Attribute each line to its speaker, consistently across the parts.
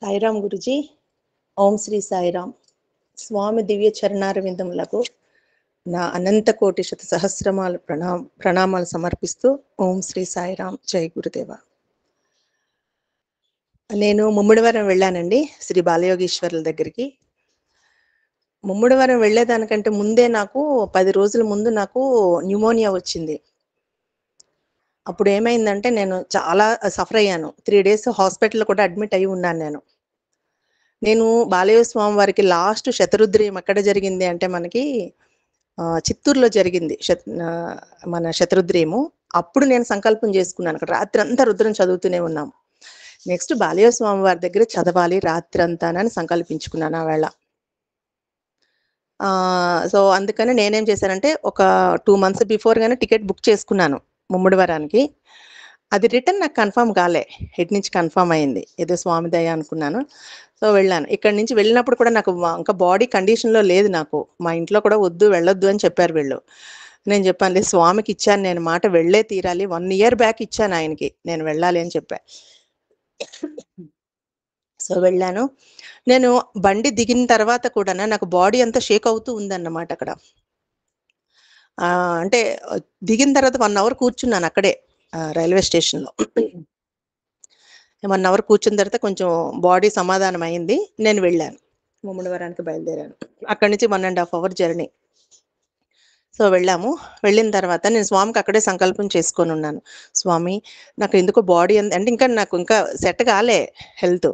Speaker 1: సాయిరాం గురుజీ. ఓం శ్రీ సాయిరాం. స్వామి దివ్య చరణారవిందములకు నా అనంత కోటి శత సహస్రమాల ప్రణామాలు సమర్పిస్తూ ఓం శ్రీ సాయిరాం. జై గురుదేవ. నేను ముమ్మిడివరం వెళ్ళానండి శ్రీ బాలయోగీశ్వరుల దగ్గరికి. ముమ్మిడివరం వెళ్ళేదానికంటే ముందే నాకు 10 రోజుల ముందు నాకు న్యూమోనియా వచ్చింది. అప్పుడు ఏమైందంటే నేను చాలా సఫర్ అయ్యాను. 3 days హాస్పిటల్లో కూడా అడ్మిట్ అయి ఉన్నాను. నేను బాలయ్య స్వామి వారికి లాస్ట్ శతరుద్రయం ఎక్కడ జరిగింది అంటే మనకి చిత్తూరులో జరిగింది మన శతరుద్రయము. అప్పుడు నేను సంకల్పం చేసుకున్నాను. అక్కడ రాత్రి అంతా రుద్రం చదువుతూనే ఉన్నాం. నెక్స్ట్ బాలయ్య స్వామి వారి దగ్గర చదవాలి రాత్రి అంతానని సంకల్పించుకున్నాను ఆ వేళ. సో అందుకని నేనేం చేశానంటే ఒక 2 months బిఫోర్గానే టికెట్ బుక్ చేసుకున్నాను ముమ్మిడివరానికి. అది రిటర్న్ నాకు కన్ఫర్మ్ కాలే, హెడ్ నుంచి కన్ఫర్మ్ అయింది. ఏదో స్వామి దయ అనుకున్నాను. సో వెళ్ళాను. ఇక్కడి నుంచి వెళ్ళినప్పుడు కూడా నాకు ఇంకా బాడీ కండిషన్లో లేదు. నాకు మా ఇంట్లో కూడా వద్దు వెళ్ళొద్దు అని చెప్పారు వీళ్ళు. నేను చెప్పాను లేదు స్వామికి ఇచ్చాను నేను మాట, వెళ్ళే తీరాలి. 1 year బ్యాక్ ఇచ్చాను ఆయనకి నేను వెళ్ళాలి అని చెప్పాను. సో వెళ్ళాను. నేను బండి దిగిన తర్వాత కూడా నాకు బాడీ అంతా షేక్ అవుతూ ఉందన్నమాట అక్కడ. అంటే దిగిన తర్వాత 1 hour కూర్చున్నాను అక్కడే రైల్వే స్టేషన్లో. 1 hour కూర్చున్న తర్వాత కొంచెం బాడీ సమాధానం అయింది. నేను వెళ్ళాను, ముమ్మిడివరానికి బయలుదేరాను. అక్కడి నుంచి 1.5 hour జర్నీ. సో వెళ్ళాము. వెళ్ళిన తర్వాత నేను స్వామికి అక్కడే సంకల్పం చేసుకొని ఉన్నాను. స్వామి నాకు ఎందుకో బాడీ అంటే ఇంకా నాకు ఇంకా సెట్ కాలే హెల్త్.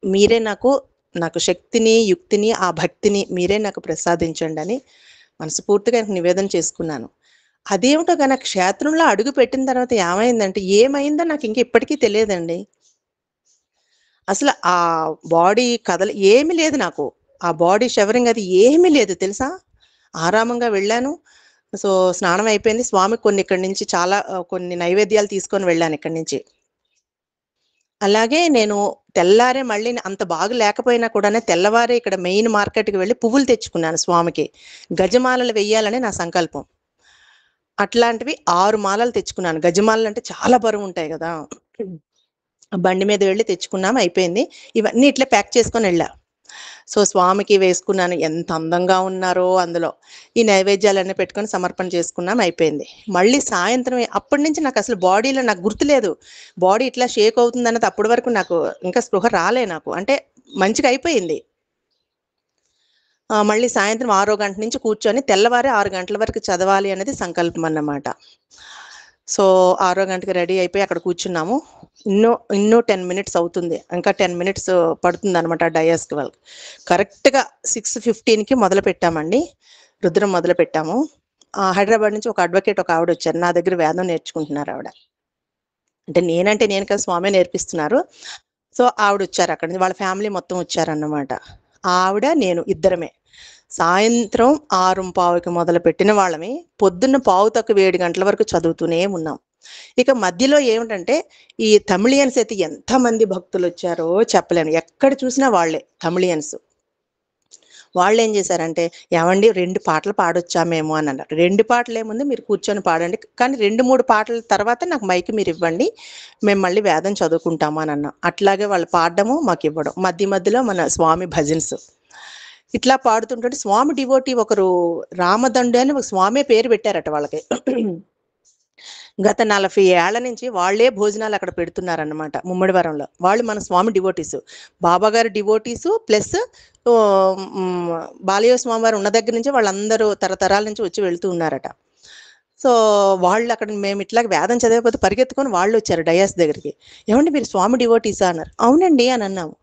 Speaker 1: మీరే నాకు శక్తిని, యుక్తిని, ఆ భక్తిని మీరే నాకు ప్రసాదించండి అని మనస్ఫూర్తిగా నివేదన చేసుకున్నాను. అదేమిటో కానీ క్షేత్రంలో అడుగు పెట్టిన తర్వాత ఏమైందో నాకు ఇంక ఇప్పటికీ తెలియదండి. అసలు ఆ బాడీ కదలు ఏమీ లేదు నాకు. ఆ బాడీ షవరింగ్ అది ఏమీ లేదు తెలుసా. ఆరామంగా వెళ్ళాను. సో స్నానం అయిపోయింది. స్వామికి కొన్ని ఇక్కడి నుంచి కొన్ని నైవేద్యాలు తీసుకొని వెళ్ళాను ఇక్కడి నుంచి. అలాగే నేను తెల్లారే మళ్ళీ అంత బాగా లేకపోయినా కూడా తెల్లవారే ఇక్కడ మెయిన్ మార్కెట్కి వెళ్ళి పువ్వులు తెచ్చుకున్నాను స్వామికి. గజమాలలు వెయ్యాలని నా సంకల్పం. అట్లాంటివి 6 మాలలు తెచ్చుకున్నాను. గజమాలలు అంటే చాలా బరువు ఉంటాయి కదా. బండి మీద వెళ్ళి తెచ్చుకున్నాం, అయిపోయింది. ఇవన్నీ ఇట్లా ప్యాక్ చేసుకొని వెళ్ళా. సో స్వామికి వేసుకున్నాను. ఎంత అందంగా ఉన్నారో అందులో. ఈ నైవేద్యాలన్నీ పెట్టుకొని సమర్పణ చేసుకున్నాం, అయిపోయింది. మళ్ళీ సాయంత్రం అప్పటి నుంచి నాకు అసలు బాడీలో నాకు గుర్తులేదు. బాడీ ఇట్లా షేక్ అవుతుంది అన్నది అప్పటి వరకు నాకు ఇంకా స్పృహ రాలే నాకు. అంటే మంచిగా అయిపోయింది. మళ్ళీ సాయంత్రం 6 గంటల నుంచి కూర్చొని తెల్లవారి 6 గంటల వరకు చదవాలి అనేది సంకల్పం అన్నమాట. సో 6 గంటకి రెడీ అయిపోయి అక్కడ కూర్చున్నాము. ಇನ್ನೂ 10 minutes అవుతుంది. ఇంకా 10 minutes పడుతుంది అనమాట డయాస్కి వాళ్ళకి. కరెక్ట్గా 6:15కి మొదలు పెట్టామండి. రుద్రం మొదలు పెట్టాము. హైదరాబాద్ నుంచి ఒక అడ్వకేట్ ఒక ఆవిడ వచ్చారు. నా దగ్గర వేదం నేర్చుకుంటున్నారు ఆవిడ. అంటే నేను కదా, స్వామి నేర్పిస్తున్నారు. సో ఆవిడ వచ్చారు, అక్కడి నుంచి వాళ్ళ ఫ్యామిలీ మొత్తం వచ్చారన్నమాట. ఆవిడ నేను ఇద్దరమే. సాయంత్రం 6:15కి మొదలు పెట్టిన వాళ్ళమి పొద్దున్న 6:45 గంటల వరకు చదువుతూనే ఉన్నాం. ఇక మధ్యలో ఏమిటంటే ఈ తమిళియన్స్ అయితే ఎంతమంది భక్తులు వచ్చారో చెప్పలేను. ఎక్కడ చూసినా వాళ్ళే తమిళియన్స్. వాళ్ళు ఏం చేశారంటే, ఏమండి 2 పాటలు పాడొచ్చా మేము అని అన్నారు. 2 పాటలు ఏముంది, మీరు కూర్చొని పాడండి, కానీ 2-3 పాటల తర్వాత నాకు మైక్ మీరు ఇవ్వండి, మేము మళ్ళీ వేదం చదువుకుంటాము అని అన్నాం. అట్లాగే వాళ్ళు పాడడము మాకు ఇవ్వడం, మధ్యలో మన స్వామి భజన్స్ ఇట్లా పాడుతుంటే స్వామి డివోటీ ఒకరు రామదండు అని ఒక స్వామి పేరు పెట్టారట వాళ్ళకి. గత 40 ఏళ్ల నుంచి వాళ్ళే భోజనాలు అక్కడ పెడుతున్నారన్నమాట ముమ్మిడివరంలో. వాళ్ళు మన స్వామి డివోటీసు, బాబా గారి డివోటీసు ప్లస్ బాలయ్య స్వామి వారు ఉన్న దగ్గర నుంచి వాళ్ళందరూ తరతరాల నుంచి వచ్చి వెళ్తూ ఉన్నారట. సో వాళ్ళు అక్కడ మేము ఇట్లా వేదం చదివిపోతే పరిగెత్తుకొని వాళ్ళు వచ్చారు డయాస్ దగ్గరికి. ఏమండి మీరు స్వామి డివోటీసా అన్నారు. అవునండి అని అన్నాము.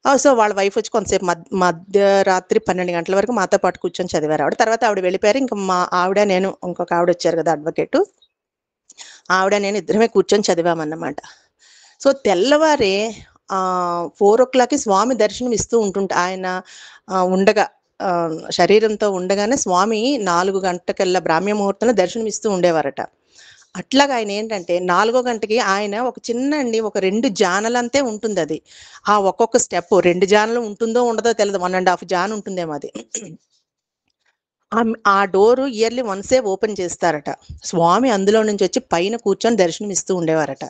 Speaker 1: సో వాళ్ళ వైఫ్ వచ్చి కొంతసేపు మధ్యరాత్రి 12 గంటల వరకు మాతో పాటు కూర్చొని చదివారు ఆవిడ. తర్వాత ఆవిడ వెళ్ళిపోయారు. ఇంకా మా ఆవిడ, నేను, ఇంకొక ఆవిడ వచ్చారు కదా అడ్వకేటు, ఆవిడ నేను ఇద్దరమే కూర్చొని చదివామన్నమాట. సో తెల్లవారే 4 o'clockకి స్వామి దర్శనం ఇస్తూ ఆయన ఉండగా శరీరంతో ఉండగానే స్వామి 4 గంటకల్లా బ్రాహ్మ్య ముహూర్తంలో దర్శనం ఇస్తూ ఉండేవారట. అట్లాగా ఆయన ఏంటంటే 4వ గంటకి ఆయన ఒక ఒక 2 జానలంతే ఉంటుంది అది. ఆ ఒక్కొక్క స్టెప్ 2 జానలు ఉంటుందో ఉండదో తెలియదు. 1.5 జాన్ ఉంటుందేమో అది. ఆ డోరు ఇయర్లీ వన్సే ఓపెన్ చేస్తారట. స్వామి అందులో నుంచి వచ్చి పైన కూర్చొని దర్శనం ఇస్తూ ఉండేవారట.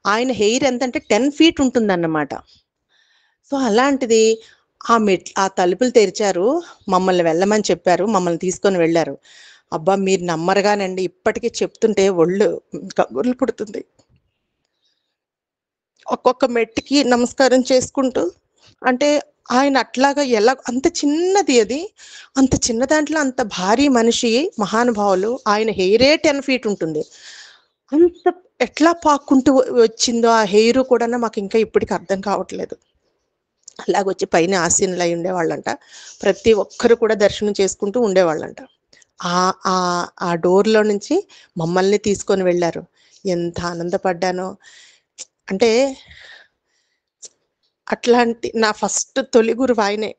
Speaker 1: ఆయన హెయిర్ ఎంతంటే 10 ఫీట్ ఉంటుందన్నమాట. సో, అలాంటిది ఆ తలుపులు తెరిచారు. మమ్మల్ని వెళ్ళమని చెప్పారు. మమ్మల్ని తీసుకొని వెళ్లారు. అబ్బా! మీరు నమ్మరుగానండి, ఇప్పటికి చెప్తుంటే ఒళ్ళు గగుర్లు పుడుతుంది. ఒక్కొక్క మెట్టుకి నమస్కారం చేసుకుంటూ, అంటే ఆయన అట్లాగా ఎలా అంత చిన్నది అది. అంత చిన్న దాంట్లో అంత భారీ మనిషి మహానుభావులు. ఆయన హెయిరే 10 ఫీట్ ఉంటుంది. అంత ఎట్లా పాక్కుంటూ వచ్చిందో ఆ హెయిరు కూడాను మాకింకా ఇప్పటికి అర్థం కావట్లేదు. అలాగొచ్చి పైన ఆసీనులై ఉండేవాళ్ళంట. ప్రతి ఒక్కరు కూడా దర్శనం చేసుకుంటూ ఉండేవాళ్ళంట. ఆ డోర్‌లో నుంచి మమ్మల్ని తీసుకొని వెళ్లారు. ఎంత ఆనందపడ్డానో. అంటే అట్లాంటి నా ఫస్ట్ తొలి గురువు ఆయనే.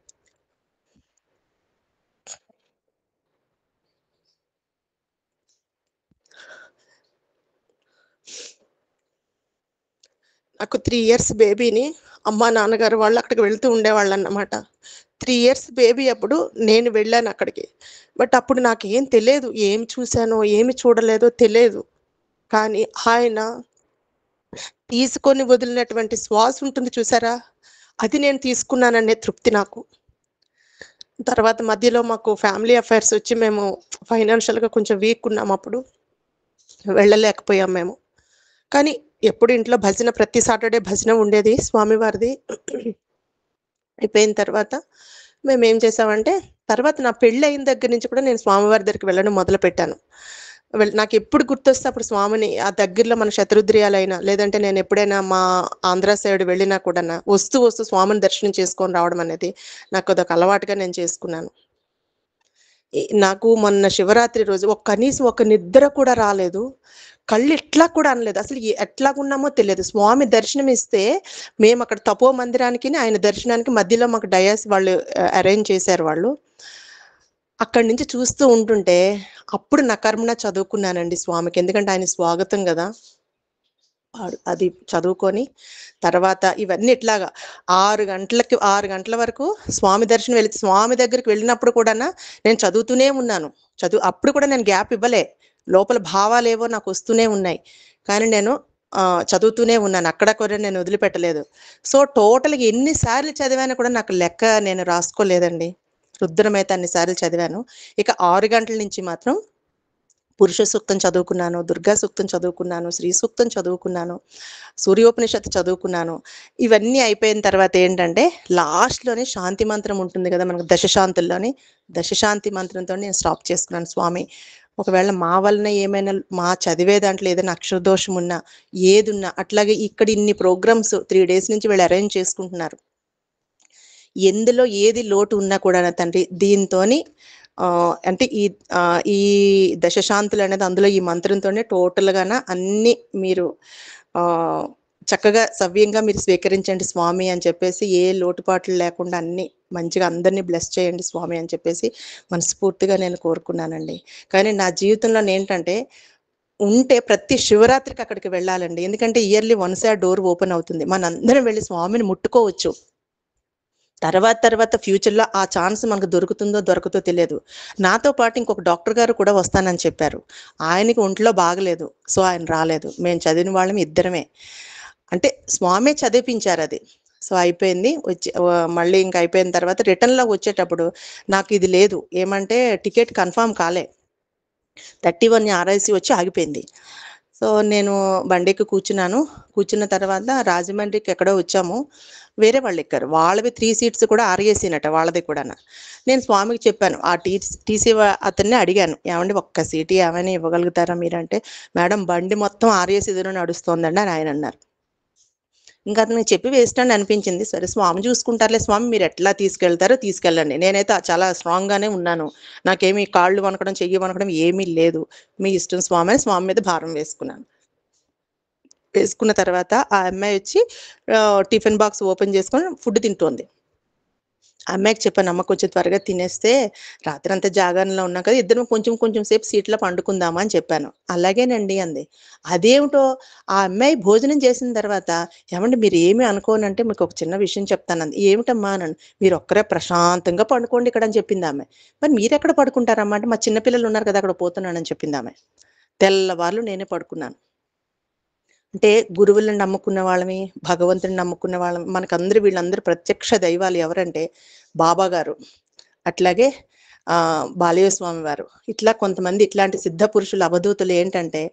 Speaker 1: నాకు 3 ఇయర్స్ బేబీని అమ్మా, నాన్నగారు వాళ్ళు అక్కడికి వెళ్తూ ఉండేవాళ్ళన్నమాట. 3 ఇయర్స్ బేబీ అప్పుడు నేను వెళ్ళానక్కడికి. బట్ అప్పుడు నాకేం తెలీదు. ఏం చూసానో, ఏమి చూడలేదో తెలీదు. కానీ ఆయన తీసుకొని వదిలినటువంటి శ్వాస ఉంటుంది చూసారా? అది నేను తీసుకున్నాననే తృప్తి నాకు. తర్వాత మధ్యలో మాకు ఫ్యామిలీ అఫైర్స్ వచ్చి మేము ఫైనాన్షియల్‌గా కొంచెం వీక్ ఉన్నామప్పుడు. వెళ్ళలేకపోయాం మేము. కానీ ఎప్పుడు ఇంట్లో భజన ప్రతి సాటర్‌డే భజన ఉండేది స్వామివారిది. అయిపోయిన తర్వాత మేమేం చేసామంటే, తర్వాత నా పెళ్ళయిన దగ్గర నుంచి కూడా నేను స్వామివారి దగ్గరికి వెళ్ళడం మొదలుపెట్టాను. నాకెప్పుడు గుర్తొస్తే అప్పుడు స్వామిని ఆ దగ్గరలో మన శతరుద్రియాలైనా, లేదంటే నేనెప్పుడైనా మా ఆంధ్ర సైడ్ వెళ్ళినా కూడాను వస్తూ స్వామిని దర్శనం చేసుకొని రావడం అనేది నాకదొక అలవాటుగా నేను చేసుకున్నాను. నాకు మొన్న శివరాత్రి రోజు కనీసం ఒక నిద్ర కూడా రాలేదు. కళ్ళు ఇట్లా కూడా అనలేదు. అసలు ఎట్లాగున్నామో తెలియదు. స్వామి దర్శనమిస్తే మేమక్కడ తపో మందిరానికిని, ఆయన దర్శనానికి మధ్యలో మాకు డయాస్ వాళ్ళు అరేంజ్ చేశారు వాళ్ళు. అక్కడి నుంచి చూస్తూ ఉంటుంటే, అప్పుడు నకర్మణ చదువుకున్నానండి స్వామికి. ఎందుకంటే ఆయన స్వాగతం గదా! అది చదువుకొని, తర్వాత ఇవన్నీ ఇట్లాగా 6 గంటల వరకు స్వామి దగ్గరికి వెళ్ళినప్పుడు కూడానా నేను చదువుతూనే ఉన్నాను. అప్పుడు కూడా నేను గ్యాప్ ఇవ్వలే. లోపల భావాలేవో నాకొస్తూనే ఉన్నాయి. కానీ నేను చదువుతూనే ఉన్నాను. అక్కడ కూడా నేను వదిలిపెట్టలేదు. సో, టోటల్‌గా ఎన్ని సార్లు చదివానో కూడా నాకు లెక్క నేను రాసుకోలేదండి. రుద్రమైతే అన్ని సార్లు చదివాను. ఇక 6 గంటల నుంచి మాత్రం పురుష సూక్తం చదువుకున్నాను, దుర్గా సూక్తం చదువుకున్నాను, శ్రీ సూక్తం చదువుకున్నాను, సూర్యోపనిషత్తు చదువుకున్నాను. ఇవన్నీ అయిపోయిన తర్వాత ఏంటంటే, లాస్ట్‌లోనే శాంతి మంత్రం ఉంటుంది గదా! మనకు దశశాంతుల్లోని, దశశాంతి మంత్రంతో నేను స్టాప్ చేసుకున్నాను. స్వామి, ఒకవేళ మా వలన ఏమైనా మా చదివే దాంట్లో ఏదైనా అక్షరదోషం ఉన్నా, ఏదున్నా అట్లాగే ఇక్కడ ఇన్ని ప్రోగ్రామ్స్ 3 డేస్ నుంచి వీళ్ళు అరేంజ్ చేసుకుంటున్నారు. ఎందులో ఏది లోటు ఉన్నా కూడానా తండ్రి దీనితోని అంటే ఈ దశశాంతులనేది అందులో ఈ మంత్రంతోనే టోటల్‌గాన అన్నీ మీరు ఆహ్, చక్కగా సవ్యంగా మీరు స్వీకరించండి స్వామి అని చెప్పేసి, ఏ లోటుపాట్లు లేకుండా అన్నీ మంచిగా అందరిని బ్లెస్ చేయండి స్వామి అని చెప్పేసి మనస్ఫూర్తిగా నేను కోరుకున్నానండి. కానీ నా జీవితంలోనేంటంటే ఉంటే ప్రతి శివరాత్రికి అక్కడికి వెళ్ళాలండి. ఎందుకంటే ఇయర్‌లీ వన్సే ఆ డోర్ ఓపెన్ అవుతుంది. మనందరం వెళ్లి స్వామిని ముట్టుకోవచ్చు. తర్వాత ఫ్యూచర్‌లో ఆ ఛాన్స్ మనకు దొరుకుతుందో, దొరకదో తెలియదు. నాతో పాటు ఇంకొక డాక్టర్ గారు కూడా వస్తానని చెప్పారు. ఆయనకి ఒంట్లో బాగలేదు. సో, ఆయన రాలేదు. మేము చదివిన వాళ్ళం ఇద్దరమే. అంటే స్వామే చదివిపించారది. సో, అయిపోయింది. మళ్ళీ ఇంక అయిపోయిన తర్వాత రిటర్న్‌లో వచ్చేటప్పుడు నాకిది లేదు. ఏమంటే టికెట్ కన్ఫర్మ్ కాలే. 31 ఆర్ఐసీ వచ్చి ఆగిపోయింది. సో, నేను బండెక్కి కూర్చున్నాను. కూర్చున్న తర్వాత రాజమండ్రికి ఎక్కడో వచ్చాము. వేరే వాళ్ళెక్కారు. వాళ్ళవి 3 సీట్స్ కూడా ఆర్ఏసీనట వాళ్ళది కూడాను. నేను స్వామికి చెప్పాను. ఆ టీసీ అతన్ని అడిగాను. ఏవండీ ఒక్క సీటు ఏమైనా ఇవ్వగలుగుతారా మీరంటే, మేడం బండి మొత్తం ఆర్ఏసీలోనే నడుస్తోందండి అని ఆయనన్నారు. ఇంక అతనికి చెప్పి వేస్ట్ అని అనిపించింది. సరే స్వామి చూసుకుంటారులే స్వామి మీరెట్లా తీసుకెళ్తారో తీసుకెళ్ళండి. నేనైతే చాలా స్ట్రాంగ్‌గానే ఉన్నాను. నాకేమి కాళ్ళు వణకడం, చెయ్యి వణకడం ఏమీ లేదు. మీ ఇష్టం స్వామి అని స్వామి మీద భారం వేసుకున్నాను. వేసుకున్న తర్వాత ఆ అమ్మాయొచ్చి టిఫిన్ బాక్స్ ఓపెన్ చేసుకొని ఫుడ్ తింటోంది. ఆ అమ్మాయికి చెప్పాను, "అమ్మ కొంచెం త్వరగా తినేస్తే రాత్రంతా జాగరణలో ఉన్నాం కదా! ఇద్దరం కొంచెం కొంచెం సేపు సీట్‌లో పండుకుందామా" అని చెప్పాను. "అలాగేనండి" అంది. అదేమిటో ఆ అమ్మాయి భోజనం చేసిన తర్వాత, "ఏవండీ మీరేమి అనుకోనంటే మీకొక చిన్న విషయం చెప్తానంది." "ఏమిటమ్మా" అన్నాను. "మీరొక్కరే ప్రశాంతంగా పడుకోండి ఇక్కడ" అని చెప్పిందామె. "మరి మీరెక్కడ పడుకుంటారమ్మా" అంటే, "మా చిన్న పిల్లలున్నారు కదా! అక్కడ పోతున్నానని" చెప్పిందామె. తెల్లవార్లు నేనే పడుకున్నాను. అంటే గురువులను నమ్ముకున్న వాళ్ళమి, భగవంతుని నమ్ముకున్న వాళ్ళం, మనకందరూ వీళ్ళందరూ ప్రత్యక్ష దైవాలు ఎవరంటే బాబా గారు, అట్లాగే బాలయ్య స్వామి వారు, ఇట్లా కొంతమంది ఇట్లాంటి సిద్ధ పురుషులు అవధూతులు ఏంటంటే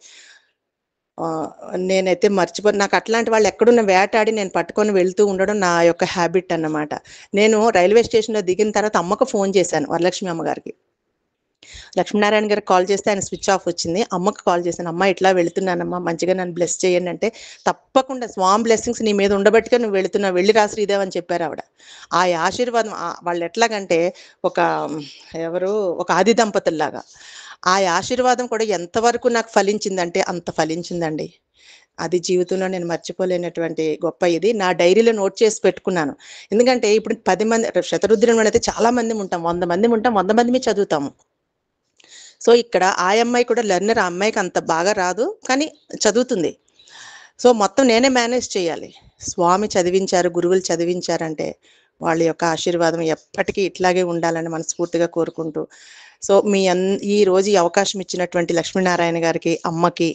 Speaker 1: నేనైతే మర్చిపోను. నాకు అట్లాంటి వాళ్ళు ఎక్కడున్న వేటాడి నేను పట్టుకొని వెళ్తూ ఉండడం నా యొక్క హ్యాబిట్ అన్నమాట. నేను రైల్వే స్టేషన్‌లో దిగిన తర్వాత అమ్మకు ఫోన్ చేశాను, వరలక్ష్మి అమ్మగారికి. లక్ష్మీనారాయణ గారికి కాల్ చేస్తే ఆయన స్విచ్ ఆఫ్ వచ్చింది. అమ్మకి కాల్ చేశాను, అమ్మ ఇట్లా వెళుతున్నానమ్మా, మంచిగా నన్ను బ్లెస్ చేయండి అంటే, తప్పకుండా స్వామి బ్లెస్సింగ్స్ నీ మీద ఉండబట్టిగా నువ్వు వెళుతున్నావు, వెళ్ళి రా శ్రీదేవ్ అని చెప్పారు ఆవిడ. ఆ ఆశీర్వాదం వాళ్ళు ఎట్లాగంటే ఒక ఎవరు ఒక ఆది దంపతుల్లాగా. ఆ ఆశీర్వాదం కూడా ఎంతవరకు నాకు ఫలించిందంటే అంత ఫలించిందండి. అది జీవితంలో నేను మర్చిపోలేనటువంటి గొప్ప ఇది. నా డైరీలో నోట్ చేసి పెట్టుకున్నాను. ఎందుకంటే ఇప్పుడు 10 మంది శతరుద్రులం అయితే చాలా మంది ఉంటాం. 100 మంది ఉంటాం. 100 మందిమి చదువుతాము. సో ఇక్కడ ఆ అమ్మాయి కూడా లెర్నర్. ఆ అమ్మాయికి అంత బాగా రాదు, కానీ చదువుతుంది. సో మొత్తం నేనే మేనేజ్ చేయాలి. స్వామి చదివించారు, గురువులు చదివించారంటే వాళ్ళ యొక్క ఆశీర్వాదం ఎప్పటికీ ఇట్లాగే ఉండాలని మనస్ఫూర్తిగా కోరుకుంటూ, సో ఈ రోజు ఈ అవకాశం ఇచ్చినటువంటి లక్ష్మీనారాయణ గారికి, అమ్మకి,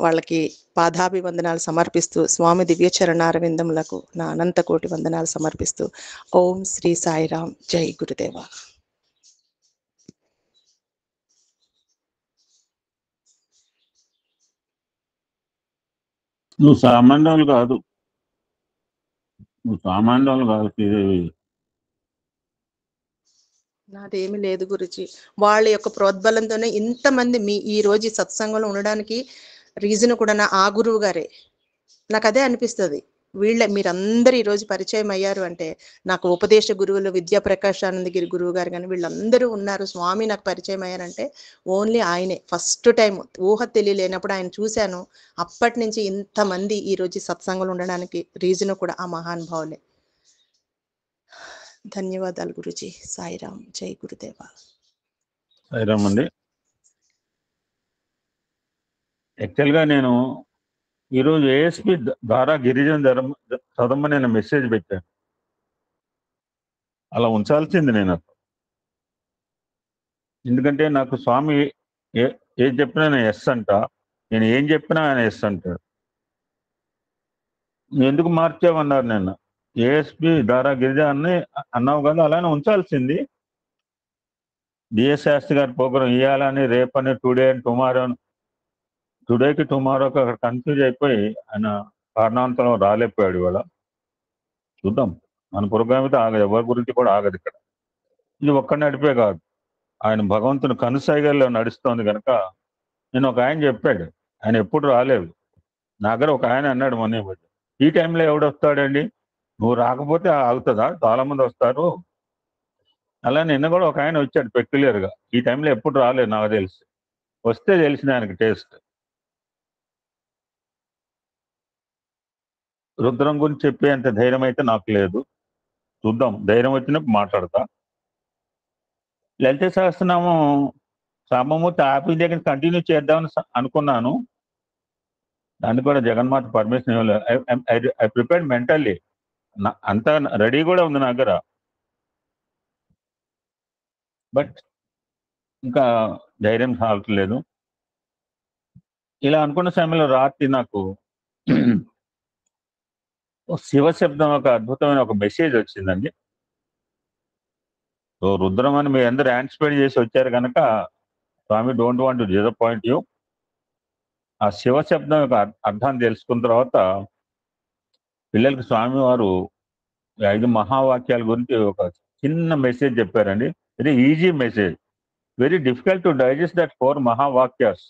Speaker 1: వాళ్ళకి పాదాభివందనాలు సమర్పిస్తూ, స్వామి దివ్య చరణారవిందములకు నా అనంత కోటి వందనాలు సమర్పిస్తూ, ఓం శ్రీ సాయిరామ్, జై గురుదేవ.
Speaker 2: నువ్వు సామాన్యులు కాదు, నువ్వు సామాన్యులు కాదు శ్రీదేవి.
Speaker 1: నాదేమి లేదు గురుజీ. వాళ్ళ యొక్క ప్రోద్బలంతోనే ఇంతమంది ఈ రోజు సత్సంగంలో ఉండడానికి రీజన్ కూడా ఆ గురువు గారే. నాకు అదే అనిపిస్తుంది. మీరందరూ ఈరోజు పరిచయం అయ్యారు అంటే నాకు ఉపదేశ గురువులు విద్యా ప్రకాశానందగిరి గురువు గారు కానీ వీళ్ళందరూ ఉన్నారు. స్వామి నాకు పరిచయం అయ్యారంటే ఓన్లీ ఆయనే. ఫస్ట్ టైం ఊహ తెలియలేనప్పుడు ఆయన చూశాను. అప్పటి నుంచి ఇంతమంది ఈరోజు సత్సంగంలో ఉండడానికి రీజన్ కూడా ఆ మహానుభావులే. ధన్యవాదాలు గురుజీ. సాయిరామ్, జై గురుదేవ.
Speaker 2: సాయిరామ్ అండి. యాక్చువల్గా నేను ఈరోజు ఏఎస్పి ద్వారా గిరిజన చదవమని నేను మెసేజ్ పెట్టాను. అలా ఉంచాల్సింది నేను. ఎందుకంటే నాకు స్వామి ఏం చెప్పినా నేను ఎస్ అంట, నేను ఏం చెప్పినా ఆయన ఎస్ అంటాడు. నువ్వు ఎందుకు మార్చావన్నారు నేను. ఏఎస్పి ద్వారా గిరిజనాన్ని అన్నావు కదా, అలానే ఉంచాల్సింది. డిఎస్ శాస్త్రి గారి ప్రోగ్రాం ఇవ్వాలని, రేపని, టుడే అండ్ టుమారో, టుడేకి టుమారోకి అక్కడ కన్ఫ్యూజ్ అయిపోయి ఆయన కారణాంతరం రాలేకపోయాడు. ఇవాళ చూద్దాం, మన ప్రోగ్రామ్ అయితే ఆగదు, ఎవరి గురించి కూడా ఆగదు ఇక్కడ. ఇది ఒక్క నడిపే కాదు, ఆయన భగవంతుని కనుసైగల్లో నడుస్తోంది కనుక. నేను ఒక ఆయన చెప్పాడు, ఆయన ఎప్పుడు రాలేదు నా దగ్గర. ఒక ఆయన అన్నాడు మొన్న, ఈ టైంలో ఎవడొస్తాడండి, నువ్వు రాకపోతే ఆగుతుందా, చాలా మంది వస్తారు. అలా నిన్న కూడా ఒక ఆయన వచ్చాడు పెక్యులర్గా, ఈ టైంలో ఎప్పుడు రాలేదు నాకు తెలిసి. వస్తే తెలిసిన ఆయనకి టేస్ట్. రుద్రం గురించి చెప్పేంత ధైర్యం అయితే నాకు లేదు. చూద్దాం, ధైర్యం వచ్చినప్పుడు మాట్లాడతా. లలిత సహస్రనామం సామమూర్తి ఆఫీస్ దగ్గర కంటిన్యూ చేద్దామని అనుకున్నాను. దాన్ని కూడా జగన్మాత పర్మిషన్ ఇవ్వలేదు. ఐ ప్రిపేర్డ్ మెంటల్లీ, అంతా రెడీ కూడా ఉంది నా దగ్గర. బట్ ఇంకా ధైర్యం సాగట్లేదు. ఇలా అనుకున్న సమయంలో రాత్రి నాకు శివశబ్దం ఒక అద్భుతమైన ఒక మెసేజ్ వచ్చిందండి. సో రుద్రం అని మీ అందరూ యాంటిసిపేట్ చేసి వచ్చారు కనుక స్వామి don't want to disappoint you. ఆ శివశబ్దం యొక్క అర్థాన్ని తెలుసుకున్న తర్వాత పిల్లలకి స్వామి వారు 5 మహావాక్యాల గురించి ఒక చిన్న మెసేజ్ చెప్పారండి. Very easy message, very difficult to digest that 4 మహావాక్యాస్.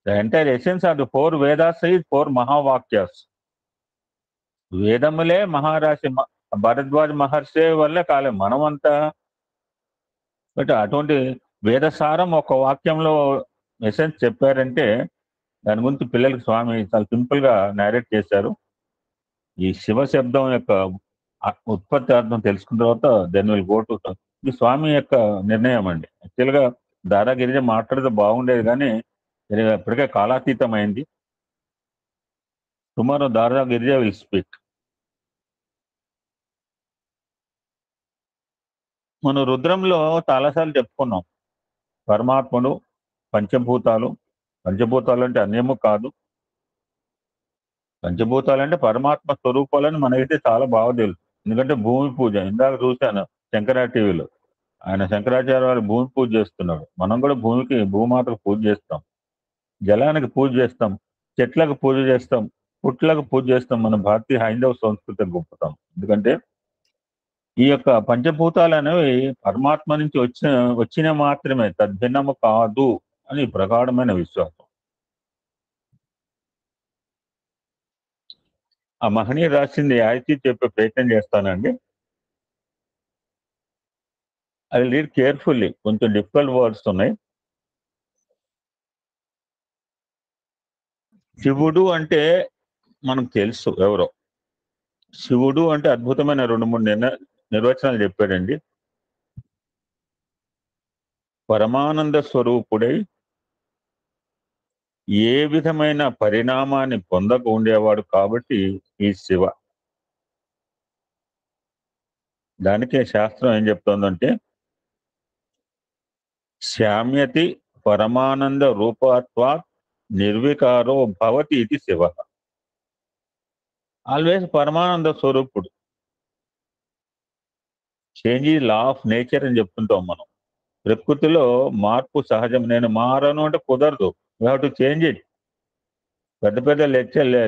Speaker 2: The entire essence of the 4 Vedas is 4 మహావాక్యాస్. వేదములే మహారాశి భరద్వాజ మహర్షి వల్లే కాలే మనమంతా. బట్ అటువంటి వేదసారం ఒక వాక్యంలో ఎసెన్స్ చెప్పారంటే దాని గురించి పిల్లలకి స్వామి చాలా సింపుల్ గా నేరేట్ చేశారు. ఈ శివ శబ్దం యొక్క ఉత్పత్తి అర్థం తెలుసుకున్న తర్వాత దెన్ విల్ గో టు. ఇది స్వామి యొక్క నిర్ణయం అండి. యాక్చువల్గా దారా గిరిజ మాట్లాడితే బాగుండేది, కానీ ఇప్పటికే కాలాతీతం అయింది. టుమారో దారా గిరిజ విల్ స్పీక్. మనం రుద్రంలో చాలాసార్లు చెప్పుకున్నాం, పరమాత్ముడు, పంచభూతాలు. పంచభూతాలు అంటే అన్యము కాదు, పంచభూతాలంటే పరమాత్మ స్వరూపాలని మనకైతే చాలా బాగా తెలుసు. ఎందుకంటే భూమి పూజ ఇందాక చూశాను శంకర టీవీలో. ఆయన శంకరాచార్య వారు భూమి పూజ చేస్తున్నాడు. మనం కూడా భూమికి భూమాతకు పూజ చేస్తాం. జలానికి పూజ చేస్తాం. చెట్లకు పూజ చేస్తాం. పుట్లకు పూజ చేస్తాం. మన భారతీయ హైందవ సంస్కృతి గొప్పతాం. ఎందుకంటే ఈ యొక్క పంచభూతాలు అనేవి పరమాత్మ నుంచి వచ్చిన మాత్రమే, తద్భిన్నము కాదు అని ప్రగాఢమైన విశ్వాసం. ఆ మహనీయ రాసింది ఆయతి చెప్పే ప్రయత్నం చేస్తానండి. I read carefully. కొంచెం డిఫికల్ట్ వర్డ్స్ ఉన్నాయి. శివుడు అంటే మనకు తెలుసు ఎవరో. శివుడు అంటే అద్భుతమైన 2-3 నిర్వచనాలు చెప్పాడండి. పరమానంద స్వరూపుడై ఏ విధమైన పరిణామాన్ని పొందక ఉండేవాడు కాబట్టి ఈ శివ. దానికే శాస్త్రం ఏం చెప్తోందంటే శామ్యతి పరమానంద రూపత్వాత్ నిర్వికారో భవతి ఇది శివ. ఆల్వేస్ పరమానంద స్వరూపుడు. చేంజ్ ఈ లా ఆఫ్ నేచర్ అని చెప్తుంటాం మనం. ప్రకృతిలో మార్పు సహజం. నేను మారను అంటే కుదరదు. You have to change it. పెద్ద పెద్ద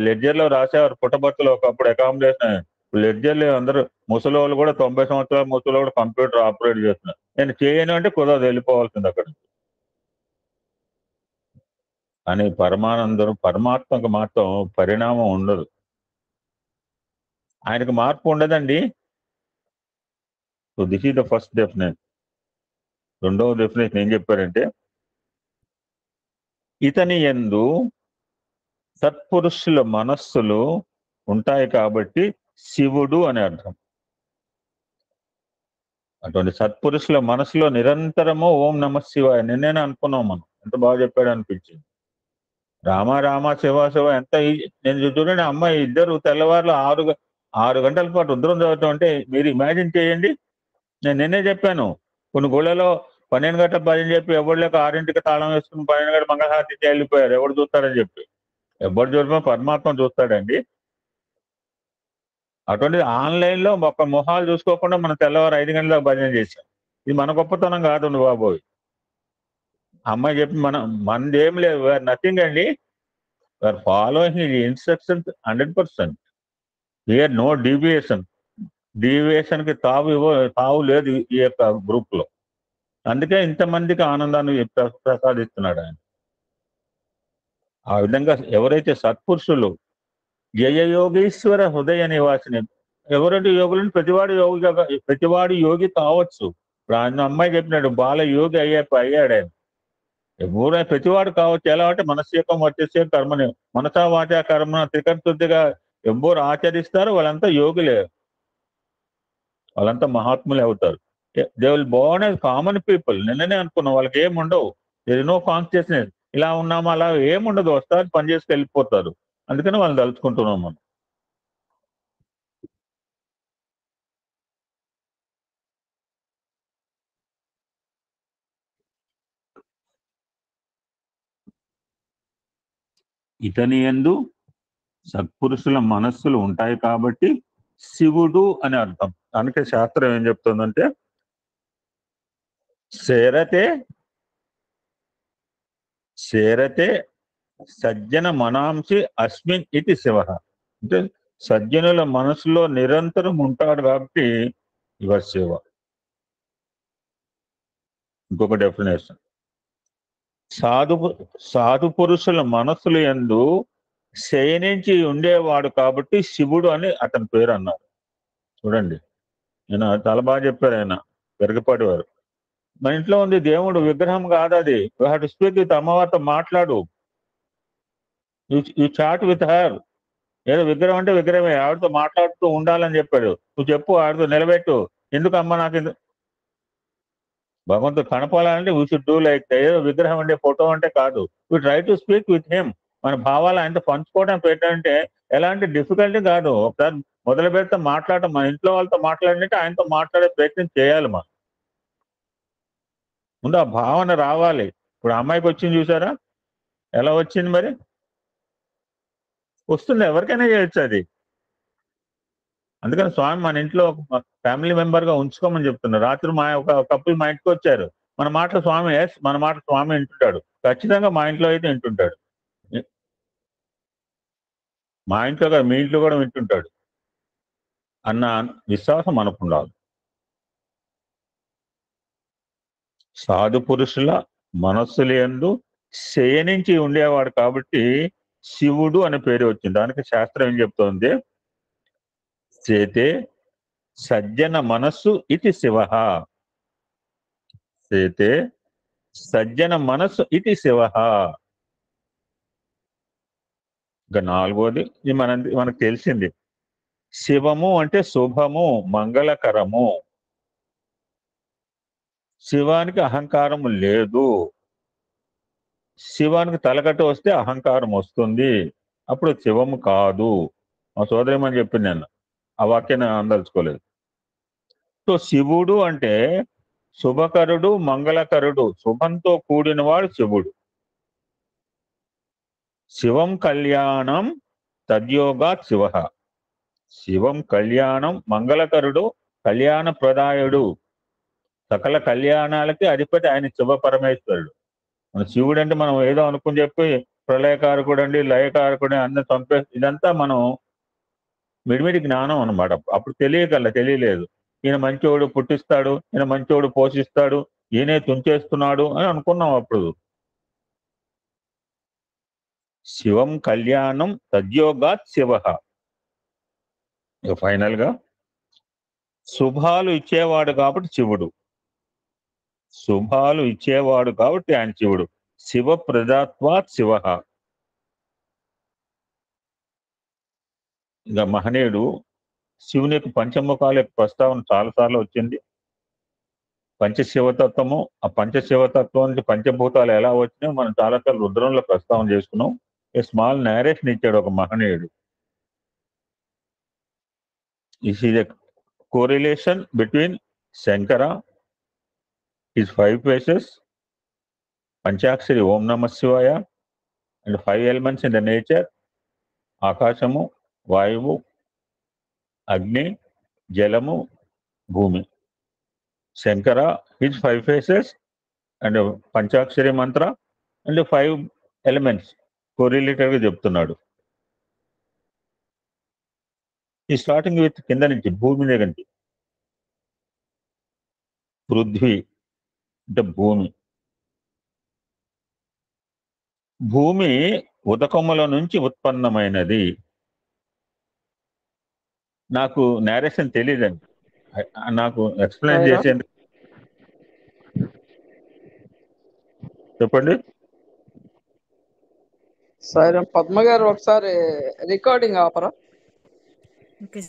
Speaker 2: లెడ్జర్లో రాసేవారు పుట్టబర్తలు ఒకప్పుడు అకామిడేషన్. లెడ్జర్లు అందరూ ముసలోళ్ళు కూడా 90 సంవత్సరాల ముసలో కూడా కంప్యూటర్ ఆపరేట్ చేస్తున్నారు. నేను చేయను అంటే కుదరదు, వెళ్ళిపోవాల్సింది అక్కడ. అని పరమాత్మకు మాత్రం పరిణామం ఉండదు. ఆయనకు మార్పు ఉండదండి. So this is the first definition. రెండవ డెఫినేషన్ ఏం చెప్పారంటే ఇతని యందు సత్పురుషుల మనస్సులు ఉంటాయి కాబట్టి శివుడు అని అర్థం. అటువంటి సత్పురుషుల మనసులో నిరంతరము ఓం నమ శివాయ. నిన్నేనే అనుకున్నాం మనం. ఎంత బాగా చెప్పాడు అనిపించింది. రామ రామ శివ శివ ఎంత నేను చూడండి. అమ్మాయి ఇద్దరు తెల్లవారులు 6 గంటల పాటు రుద్రం చదవటం అంటే మీరు ఇమాజిన్ చేయండి. నేను నిన్నే చెప్పాను, కొన్ని గుళ్ళలో 12 గంటల భజన చెప్పి ఎవరు లేక 6ంటికి తాళం వేసుకుని 12 గంటల మంగళహారతి వెళ్ళిపోయారు. ఎవరు చూస్తారని చెప్పి. ఎవరు చూడమో పరమాత్మ చూస్తాడండి. అటువంటి ఆన్లైన్లో ఒక మొహాలు చూసుకోకుండా మనం తెల్లవారు 5 గంటలకు భజన చేశాం. ఇది మన గొప్పతనం కాదు బాబోయ్. అమ్మాయి చెప్పి మనదేం లేదు. వేర్ నథింగ్ అండి. We're following his instructions 100%. Here no deviation. డీవియేషన్కి తావు లేదు ఈ యొక్క గ్రూప్ లో. అందుకే ఇంతమందికి ఆనందాన్ని ప్రసాదిస్తున్నాడు ఆయన. ఆ విధంగా ఎవరైతే సత్పురుషులు జయయోగీశ్వర హృదయ నివాసిని, ఎవరంటే యోగులను ప్రతివాడు యోగి కావచ్చు. ఇప్పుడు ఆయన అమ్మాయి చెప్పినాడు బాల యోగి అయ్యాడు ఆయన. ఎవరైనా ప్రతివాడు కావచ్చు. ఎలా అంటే మనస్సేకం వచ్చేసే కర్మని మనసా వాచా కర్మ త్రికర్తుగా ఎవరు ఆచరిస్తారో వాళ్ళంతా యోగులే, వాళ్ళంతా మహాత్ములే అవుతారు. They will born as common people. నిన్ననే అనుకున్నాం వాళ్ళకి ఏముండవు. There is no consciousness. ఇలా ఉన్నామా అలా ఏముండదు. వస్తారు, పని చేసుకు వెళ్ళిపోతారు. అందుకని వాళ్ళని తలుచుకుంటున్నాం మనం. ఇతని యందు సత్పురుషుల మనస్సులు ఉంటాయి కాబట్టి శివుడు అని అర్థం. అందుకే శాస్త్రం ఏం చెప్తుందంటే శేరతే సజ్జన మనాంసి అస్మిన్ ఇది శివ. అంటే సజ్జనుల మనసులో నిరంతరం ఉంటాడు కాబట్టి ఇవ శివ. ఇంకొక డెఫినేషన్, సాధు పురుషుల మనసులు యందు శయనించి ఉండేవాడు కాబట్టి శివుడు అని అతని పేరు అన్నారు. చూడండి, నేను చాలా బాగా చెప్పారు ఆయన పెరగపాటి వారు. మన ఇంట్లో ఉంది దేవుడు, విగ్రహం కాదు అది. You have to speak with అమ్మవారితో మాట్లాడు. You chat with her. ఏదో విగ్రహం అంటే విగ్రహమే, ఆవిడతో మాట్లాడుతూ ఉండాలని చెప్పాడు. నువ్వు చెప్పు, ఆవిడతో నిలబెట్టు. ఎందుకు అమ్మ నాకు భగవంతుడు కనపాలంటే వీ షుడ్ డూ లైక్. ఏదో విగ్రహం అంటే ఫోటో అంటే కాదు. We try to speak with him. మన భావాలు ఆయనతో పంచుకోవడం పెట్టంటే ఎలాంటి డిఫికల్టీ కాదు. ఒకసారి మొదలు పెడితే మాట్లాడటం, మన ఇంట్లో వాళ్ళతో మాట్లాడినట్టే ఆయనతో మాట్లాడే ప్రయత్నం చేయాలి. మనం ముందు ఆ భావన రావాలి. ఇప్పుడు అమ్మాయికి వచ్చింది చూసారా, ఎలా వచ్చింది మరి? వస్తుంది, ఎవరికైనా చేయొచ్చు అది. అందుకని స్వామి మన ఇంట్లో ఒక ఫ్యామిలీ మెంబర్ గా ఉంచుకోమని చెప్తున్నారు. రాత్రి ఒక కపుల్ మా ఇంటికి వచ్చారు. మన మాటలు స్వామి మన మాట స్వామి వింటుంటాడు. ఖచ్చితంగా మా ఇంట్లో అయితే వింటుంటాడు. మా ఇంట్లో కాదు, మీ ఇంట్లో కూడా వింటుంటాడు అన్న విశ్వాసం మనకు ఉండాలి. సాధు పురుషుల మనస్సులందు శయనించి ఉండేవాడు కాబట్టి శివుడు అనే పేరు వచ్చింది. దానికి శాస్త్రం ఏం చెప్తోంది? చేతే సజ్జన మనస్సు ఇది శివ. చేతే సజ్జన మనస్సు ఇది శివ. ఇక నాలుగోది ఇది మనకు తెలిసింది. శివము అంటే శుభము, మంగళకరము. శివానికి అహంకారము లేదు. శివానికి తలకట్టు వస్తే అహంకారం వస్తుంది, అప్పుడు శివము కాదు. మా సోదరిమని చెప్పింది నేను, ఆ వాక్యాన్ని అందలుచుకోలేదు. సో శివుడు అంటే శుభకరుడు, మంగళకరుడు, శుభంతో కూడినవాడు శివుడు. శివం కళ్యాణం తద్యోగాత్ శివ. శివం కళ్యాణం, మంగళకరుడు, కళ్యాణ ప్రదాయుడు, సకల కళ్యాణాలకి అధిపతి ఆయన శివ పరమేశ్వరుడు. మన శివుడు అంటే మనం ఏదో అనుకుని చెప్పి ప్రళయకారకుడు అండి, లయకారకుడు అందరు చంపే, ఇదంతా మనం మిడిమిడి జ్ఞానం అనమాట. అప్పుడు తెలియలేదు. ఈయన మంచోడు పుట్టిస్తాడు, ఈయన మంచోడు పోషిస్తాడు, ఈయనే తుంచేస్తున్నాడు అని అనుకున్నాం అప్పుడు. శివం కళ్యాణం తద్యోగాత్ శివ. ఫైనల్ గా శుభాలు ఇచ్చేవాడు కాబట్టి శివుడు. శుభాలు ఇచ్చేవాడు కాబట్టి ఆయన శివుడు. శివ ప్రదాత్వాత్ శివ. ఇక మహనీయుడు శివుని యొక్క పంచముఖాల యొక్క ప్రస్తావన చాలాసార్లు వచ్చింది. పంచశివతత్వము, ఆ పంచశివతత్వం నుంచి పంచభూతాలు ఎలా వచ్చినాయో మనం చాలాసార్లు రుద్రంలో ప్రస్తావన చేసుకున్నాం. ఏ స్మాల్ నేరేషన్ ఇచ్చాడు ఒక మహనీయుడు. This is a correlation between Shankara, his 5 faces, Panchakshari Om Namah Shivaya, and 5 elements in the nature, Akashamu, Vayu, Agni, Jalamu, Bhumi. Shankara, his 5 faces, and Panchakshari mantra, and 5 elements correlated గా చెప్తున్నాడు. ఈ starting with కింద నుంచి, భూమి దగ్గర నుంచి. పృథ్వీ అంటే భూమి. భూమి ఉదకముల నుంచి ఉత్పన్నమైనది. నాకు నేరేషన్ తెలియదండి, నాకు ఎక్స్ప్లెయిన్ చేసేందుకు చెప్పండి.
Speaker 3: సరే పద్మ గారు ఒకసారి రికార్డింగ్ ఆపరా?
Speaker 4: ఓకే